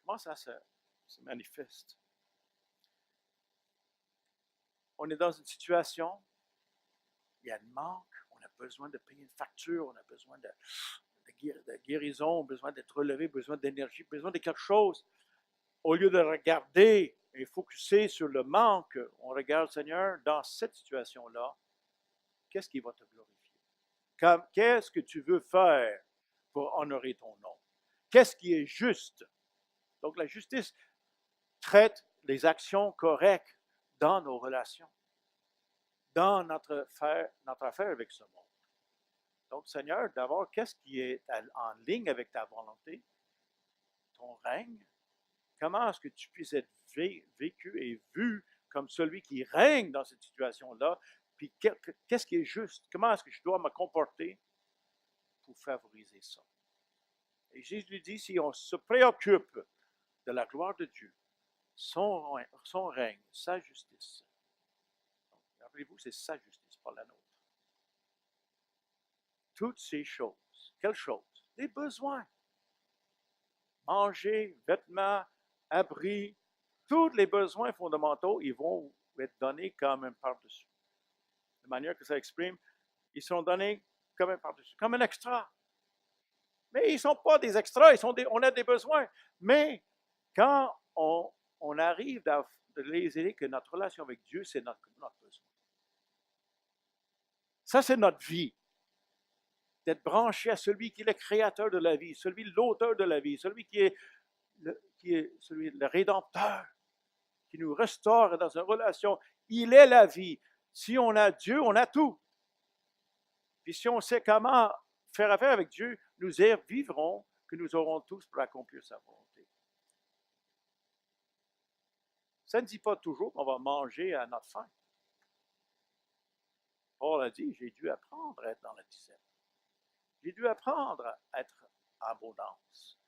Comment ça se manifeste? On est dans une situation, il y a un manque, on a besoin de payer une facture, on a besoin de guérison, besoin d'être relevé, besoin d'énergie, besoin de quelque chose. Au lieu de regarder et focuser sur le manque, on regarde, Seigneur, dans cette situation-là, qu'est-ce qui va te glorifier? Qu'est-ce que tu veux faire pour honorer ton nom? Qu'est-ce qui est juste? Donc, la justice traite les actions correctes dans nos relations, dans notre affaire avec ce monde. Donc, Seigneur, d'abord, qu'est-ce qui est en ligne avec ta volonté, ton règne? Comment est-ce que tu puisses être vécu et vu comme celui qui règne dans cette situation-là? Puis, qu'est-ce qui est juste? Comment est-ce que je dois me comporter pour favoriser ça? Et Jésus lui dit, si on se préoccupe de la gloire de Dieu, son règne, sa justice. Rappelez-vous, c'est sa justice, pas la nôtre. Toutes ces choses, quelles choses? Les besoins. Manger, vêtements, abri, tous les besoins fondamentaux, ils vont être donnés comme un par-dessus. De manière que ça exprime, ils sont donnés comme un par-dessus, comme un extra. Mais ils ne sont pas des extras, on a des besoins. Mais quand on arrive à les aider que notre relation avec Dieu, c'est notre besoin. Ça, c'est notre vie. D'être branché à celui qui est le créateur de la vie, celui l'auteur de la vie, celui qui est le rédempteur, qui nous restaure dans une relation. Il est la vie. Si on a Dieu, on a tout. Puis si on sait comment faire affaire avec Dieu, nous vivrons que nous aurons tous pour accomplir sa volonté. Ça ne dit pas toujours qu'on va manger à notre faim. Paul a dit, j'ai dû apprendre à être dans la disette. J'ai dû apprendre à être en abondance.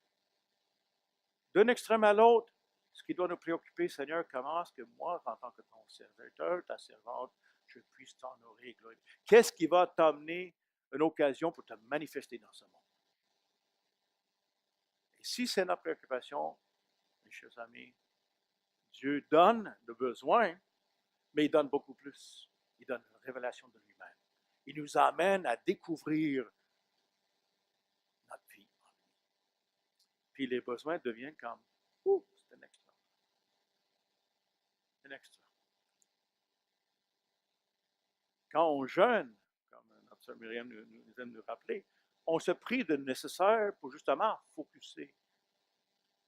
D'un extrême à l'autre, ce qui doit nous préoccuper, Seigneur, comment est-ce que moi, en tant que ton serviteur, ta servante, je puisse t'honorer et glorifier? Qu'est-ce qui va t'amener une occasion pour te manifester dans ce monde? Et si c'est notre préoccupation, mes chers amis, Dieu donne le besoin, mais il donne beaucoup plus. Il donne une révélation de lui-même. Il nous amène à découvrir notre vie. Puis les besoins deviennent comme, c'est un extra. Un extra. Quand on jeûne, comme notre sœur Myriam nous aime nous rappeler, on se prive de nécessaire pour justement focuser,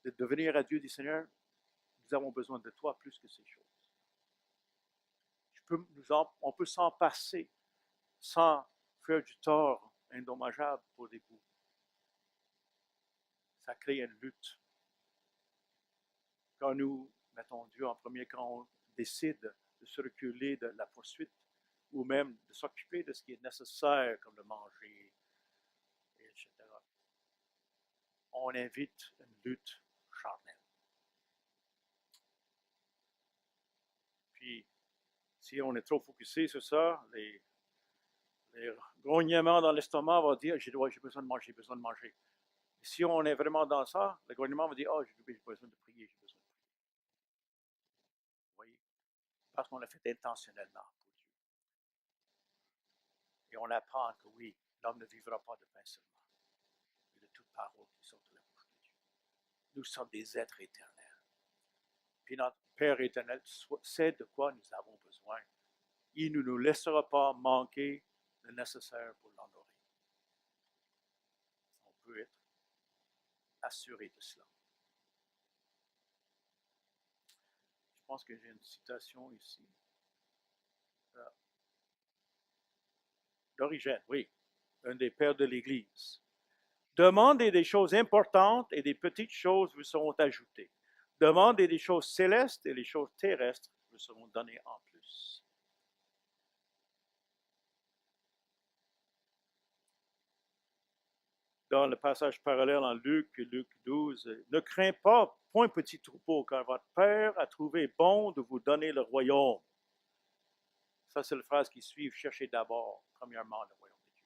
de devenir à Dieu, dit Seigneur, nous avons besoin de toi plus que ces choses. On peut s'en passer sans faire du tort indommageable pour des bouts. Ça crée une lutte. Quand nous mettons Dieu en premier, quand on décide de se reculer de la poursuite ou même de s'occuper de ce qui est nécessaire, comme le manger, etc., on invite une lutte charnelle. Puis, si on est trop focusé sur ça, les grognements dans l'estomac vont dire j'ai besoin de manger, j'ai besoin de manger. Et si on est vraiment dans ça, le grognement va dire j'ai besoin de prier, j'ai besoin de prier. Vous voyez? Parce qu'on l'a fait intentionnellement pour Dieu. Et on apprend que oui, l'homme ne vivra pas de pain seulement, mais de toute parole qui sort de la bouche de Dieu. Nous sommes des êtres éternels. Puis notre Père éternel sait de quoi nous avons besoin. Il ne nous laissera pas manquer le nécessaire pour l'honorer. On peut être assuré de cela. Je pense que j'ai une citation ici. D'Origène, oui, un des pères de l'Église. Demandez des choses importantes et des petites choses vous seront ajoutées. Demandez des choses célestes et les choses terrestres vous seront données en plus. Dans le passage parallèle en Luc 12, ne crains pas, point petit troupeau, car votre Père a trouvé bon de vous donner le royaume. Ça, c'est la phrase qui suit. Cherchez d'abord, premièrement, le royaume de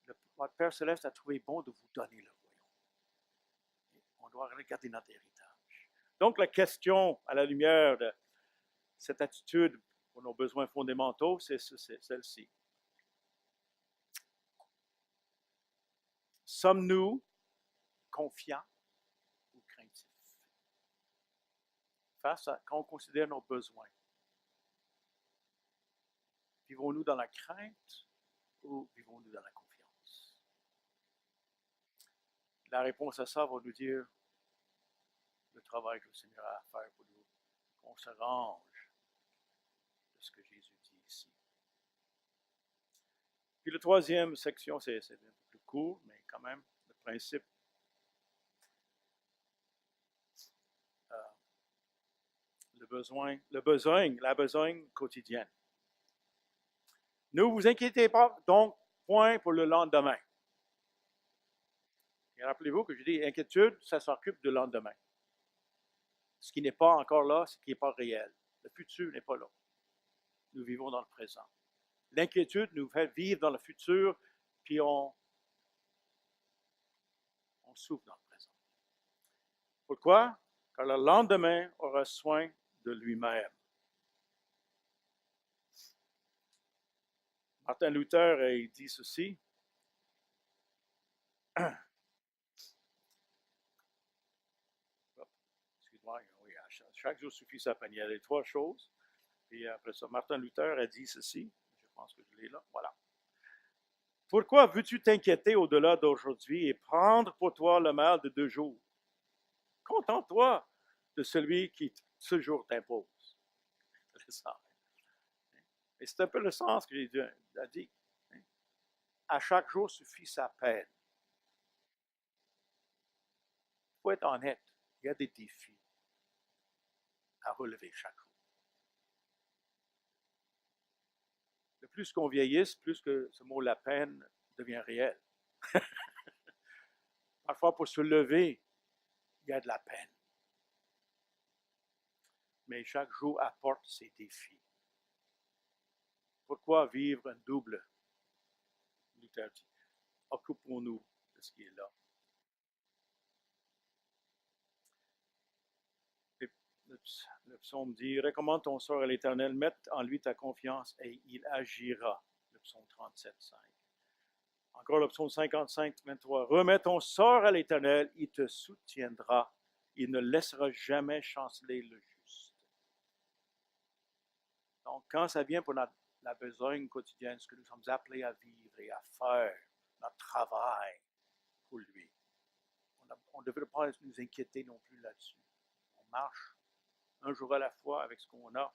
Dieu. Votre Père céleste a trouvé bon de vous donner le royaume. On doit regarder notre héritage. Donc, la question, à la lumière de cette attitude pour nos besoins fondamentaux, c'est celle-ci. Sommes-nous confiants ou craintifs face à quand on considère nos besoins? Vivons-nous dans la crainte ou vivons-nous dans la confiance? La réponse à ça va nous dire le travail que le Seigneur a à faire pour nous, qu'on se range de ce que Jésus dit ici. Puis la troisième section, c'est un peu plus court, mais quand même, le principe. La besogne quotidienne. Ne vous inquiétez pas, donc, point pour le lendemain. Et rappelez-vous que je dis inquiétude, ça s'occupe du lendemain. Ce qui n'est pas encore là, ce qui n'est pas réel. Le futur n'est pas là. Nous vivons dans le présent. L'inquiétude nous fait vivre dans le futur, puis on souffre dans le présent. Pourquoi? Car le lendemain aura soin de lui-même. Martin Luther a dit ceci. Excuse-moi, oui, chaque jour suffit sa peine. Il y a les trois choses. Puis après ça, Martin Luther a dit ceci. Je pense que je l'ai là. Voilà. Pourquoi veux-tu t'inquiéter au-delà d'aujourd'hui et prendre pour toi le mal de 2 jours? Contente-toi de celui qui ce jour t'impose. C'est ça. Et c'est un peu le sens que Jésus a dit. à chaque jour suffit sa peine. Il faut être honnête, il y a des défis à relever chaque jour. Le plus qu'on vieillisse, plus que ce mot la peine devient réel. Parfois, pour se lever, il y a de la peine. Mais chaque jour apporte ses défis. Pourquoi vivre un double? Luther dit, occupons-nous de ce qui est là. Le psaume dit, recommande ton sort à l'Éternel, mets en lui ta confiance et il agira. Le psaume 37, 5. Encore le psaume 55, 23, remets ton sort à l'Éternel, il te soutiendra, il ne laissera jamais chanceler le juste. Donc, quand ça vient pour la besogne quotidienne, ce que nous sommes appelés à vivre et à faire, notre travail pour lui, on ne devrait pas nous inquiéter non plus là-dessus. On marche un jour à la fois avec ce qu'on a.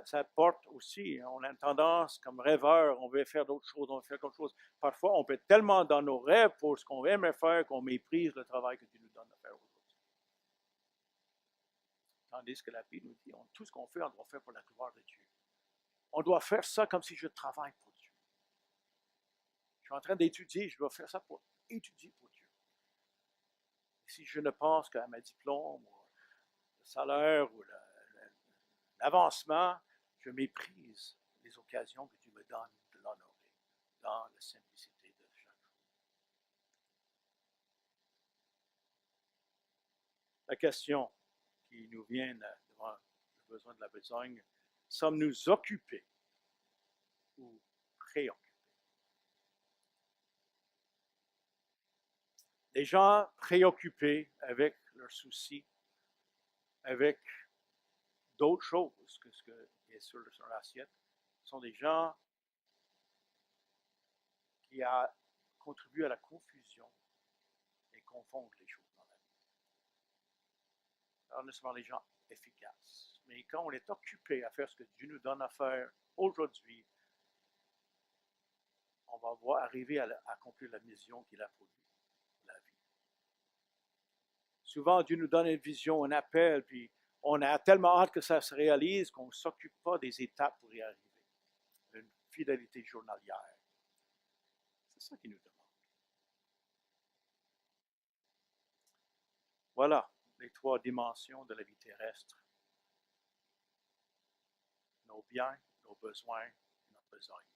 Ça porte aussi, on a une tendance comme rêveur, on veut faire d'autres choses, on veut faire d'autres choses. Parfois, on peut être tellement dans nos rêves pour ce qu'on aimerait faire qu'on méprise le travail que Dieu nous donne à faire aujourd'hui. Tandis que la Bible nous dit, tout ce qu'on fait, on doit faire pour la gloire de Dieu. On doit faire ça comme si je travaille pour Dieu. Je suis en train d'étudier, je dois faire ça pour étudier pour Dieu. Si je ne pense qu'à mes diplômes, ou le salaire, ou l'avancement, je méprise les occasions que Dieu me donne de l'honorer dans la simplicité de chaque jour. La question qui nous vient devant le besoin de la besogne, sommes-nous occupés ou préoccupés? Les gens préoccupés avec leurs soucis, avec d'autres choses que ce qui est sur leur assiette, sont des gens qui contribuent à la confusion et confondent les choses dans la vie. Alors, nous sommes des gens efficaces. Mais quand on est occupé à faire ce que Dieu nous donne à faire aujourd'hui, on va arriver à accomplir la mission qu'il a pour nous, la vie. Souvent, Dieu nous donne une vision, un appel, puis on a tellement hâte que ça se réalise qu'on ne s'occupe pas des étapes pour y arriver. Une fidélité journalière. C'est ça qu'il nous demande. Voilà les trois dimensions de la vie terrestre. Nos biens, nos besoins et notre besogne.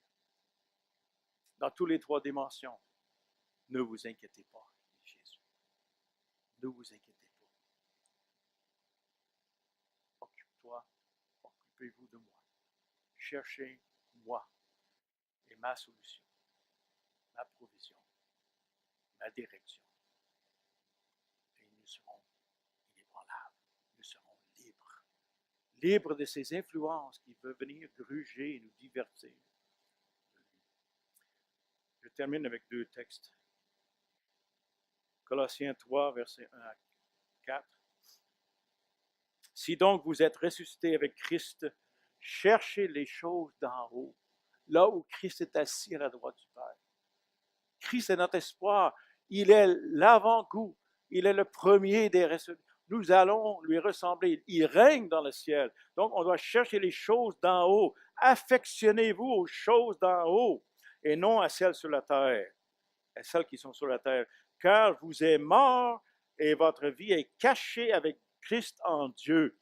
Dans toutes les trois dimensions, ne vous inquiétez pas, dit Jésus. Ne vous inquiétez pas. Occupe-toi, occupez-vous de moi. Cherchez moi et ma solution, ma provision, ma direction. Et nous serons inébranlables, nous serons libres. Libres de ces influences qui peuvent venir gruger et nous divertir. Je termine avec deux textes. Colossiens 3, versets 1 à 4. Si donc vous êtes ressuscités avec Christ, cherchez les choses d'en haut, là où Christ est assis à la droite du Père. Christ est notre espoir. Il est l'avant-goût. Il est le premier des ressuscités. Nous allons lui ressembler. Il règne dans le ciel. Donc, on doit chercher les choses d'en haut. Affectionnez-vous aux choses d'en haut et non à celles sur la terre, à celles qui sont sur la terre. Car vous êtes morts et votre vie est cachée avec Christ en Dieu.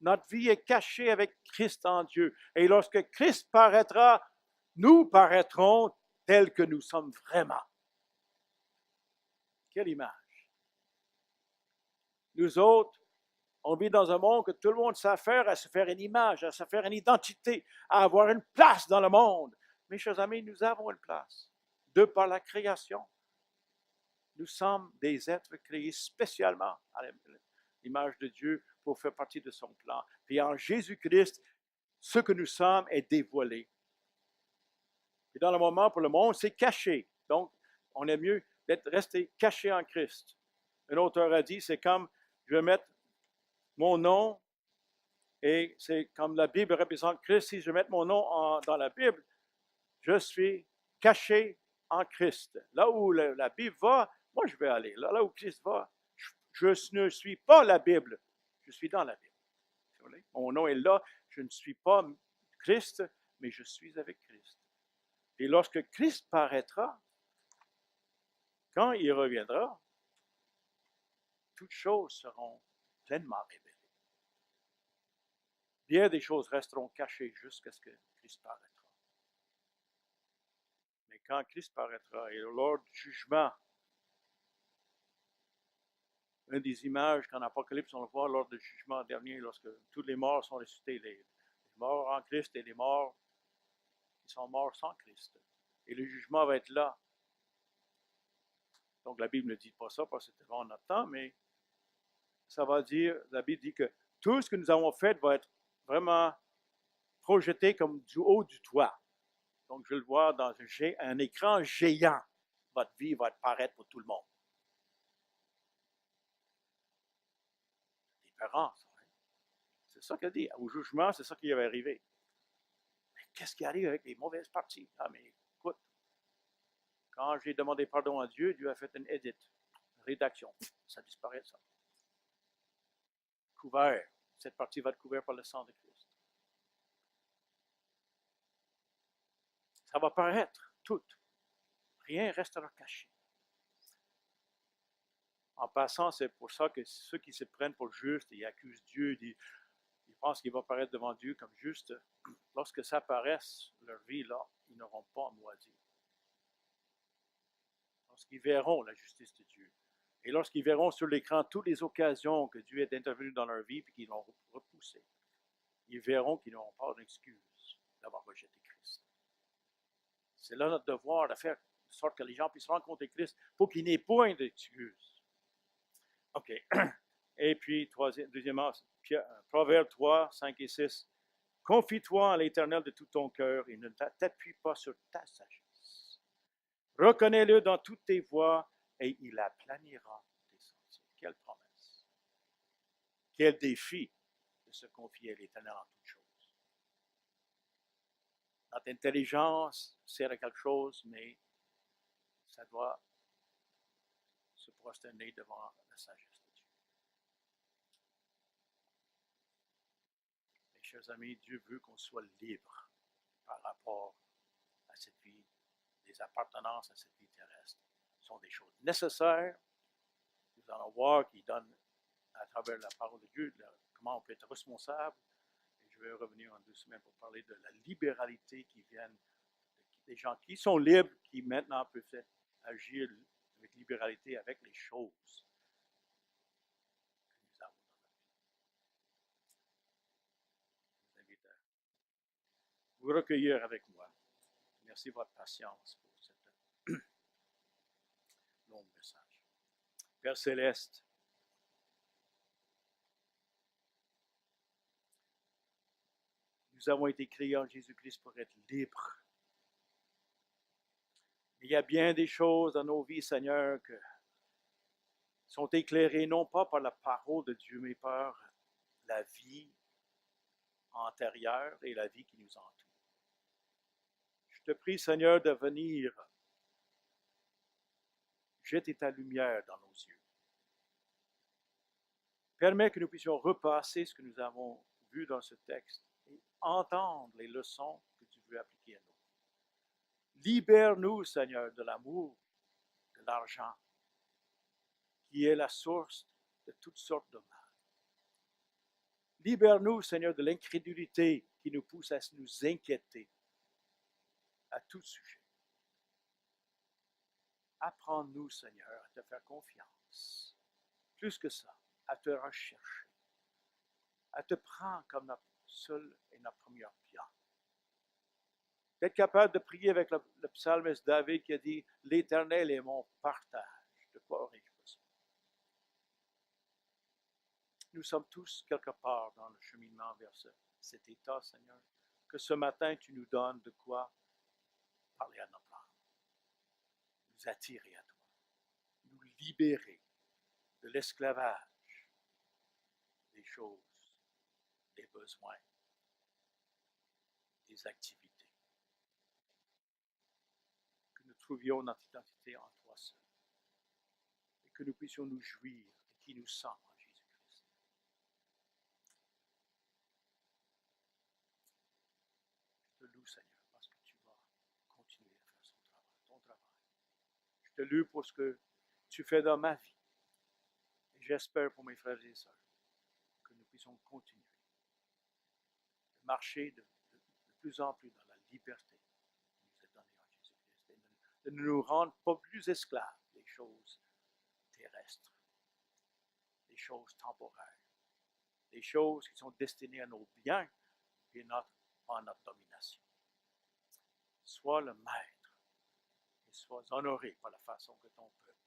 Notre vie est cachée avec Christ en Dieu. Et lorsque Christ paraîtra, nous paraîtrons tels que nous sommes vraiment. Quelle image! Nous autres, on vit dans un monde que tout le monde s'affaire à se faire une image, à se faire une identité, à avoir une place dans le monde. Mes chers amis, nous avons une place. De par la création, nous sommes des êtres créés spécialement à l'image de Dieu pour faire partie de son plan. Puis en Jésus-Christ, ce que nous sommes est dévoilé. Et dans le moment, pour le monde, c'est caché. Donc, on est mieux d'être resté caché en Christ. Un auteur a dit, c'est comme, je vais mettre mon nom, et c'est comme la Bible représente Christ, si je vais mettre mon nom dans la Bible, Je suis caché en Christ. Là où la Bible va, moi je vais aller. Là où Christ va, je ne suis pas la Bible, je suis dans la Bible. Mon nom est là, je ne suis pas Christ, mais je suis avec Christ. Et lorsque Christ paraîtra, quand il reviendra, toutes choses seront pleinement révélées. Bien des choses resteront cachées jusqu'à ce que Christ paraîtra. Mais quand Christ paraîtra, et lors du jugement, une des images qu'en Apocalypse on voit lors du jugement dernier, lorsque tous les morts sont ressuscités, les morts en Christ et les morts qui sont morts sans Christ. Et le jugement va être là. Donc la Bible ne dit pas ça parce que c'était avant notre temps, mais ça va dire, la Bible dit que tout ce que nous avons fait va être vraiment projeté comme du haut du toit. Donc je le vois dans un écran géant. Votre vie va apparaître pour tout le monde. Différence. Hein? C'est ça qu'il dit. Au jugement, c'est ça qui va arriver. Mais qu'est-ce qui arrive avec les mauvaises parties? Ah, mais écoute, quand j'ai demandé pardon à Dieu, Dieu a fait une edit, une rédaction. Ça disparaît, ça. Couvert. Cette partie va être couverte par le sang de Christ. Ça va paraître, tout. Rien restera caché. En passant, c'est pour ça que ceux qui se prennent pour juste et accusent Dieu, ils pensent qu'il va paraître devant Dieu comme juste. Lorsque ça paraisse, leur vie, là, ils n'auront pas moisi. Lorsqu'ils verront la justice de Dieu. Et lorsqu'ils verront sur l'écran toutes les occasions que Dieu est intervenu dans leur vie et qu'ils l'ont repoussé, ils verront qu'ils n'auront pas d'excuse d'avoir rejeté Christ. C'est là notre devoir de faire de sorte que les gens puissent rencontrer Christ pour qu'il n'ait point d'excuses. OK. Et puis, deuxièmement, Proverbe 3, 5 et 6. Confie-toi en l'Éternel de tout ton cœur et ne t'appuie pas sur ta sagesse. Reconnais-le dans toutes tes voies et il aplanira tes sentiers. Quelle promesse. Quel défi de se confier à l'Éternel en toutes choses. Notre intelligence sert à quelque chose, mais ça doit se prosterner devant la sagesse de Dieu. Mes chers amis, Dieu veut qu'on soit libre par rapport à cette vie, des appartenances à cette vie terrestre. Ce sont des choses nécessaires. Nous allons voir qu'il donne à travers la parole de Dieu comment on peut être responsable. Et je vais revenir en 2 semaines pour parler de la libéralité qui vient des gens qui sont libres, qui maintenant peuvent agir avec libéralité avec les choses que nous avons dans notre vie. Je vous invite à vous recueillir avec moi. Merci de votre patience pour cette long message. Père Céleste, nous avons été créés en Jésus-Christ pour être libres. Il y a bien des choses dans nos vies, Seigneur, qui sont éclairées non pas par la parole de Dieu, mais par la vie antérieure et la vie qui nous entoure. Je te prie, Seigneur, de venir jeter ta lumière dans nos yeux. Permets que nous puissions repasser ce que nous avons vu dans ce texte et entendre les leçons que tu veux appliquer à nous. Libère-nous, Seigneur, de l'amour, de l'argent, qui est la source de toutes sortes de mal. Libère-nous, Seigneur, de l'incrédulité qui nous pousse à nous inquiéter à tout sujet. Apprends-nous, Seigneur, à te faire confiance. Plus que ça, à te rechercher, à te prendre comme notre seul et notre première bien. D'être capable de prier avec le psalmiste David qui a dit « L'Éternel est mon partage de quoi aurais-je besoin? » Nous sommes tous quelque part dans le cheminement vers cet état, Seigneur, que ce matin tu nous donnes de quoi parler à notre âme, nous attirer à toi, nous libérer de l'esclavage des choses, des besoins, des activités. trouvions notre identité en toi seul. Et que nous puissions nous jouir de qui nous sommes en Jésus-Christ. Je te loue, Seigneur, parce que tu vas continuer à faire ton travail. Je te loue pour ce que tu fais dans ma vie. Et j'espère pour mes frères et sœurs que nous puissions continuer de marcher de plus en plus dans la liberté qui nous est donnée en Jésus-Christ. Et de ne nous rendre pas plus esclaves des choses terrestres, des choses temporaires, des choses qui sont destinées à nos biens et à notre domination. Sois le maître et sois honoré par la façon que ton peuple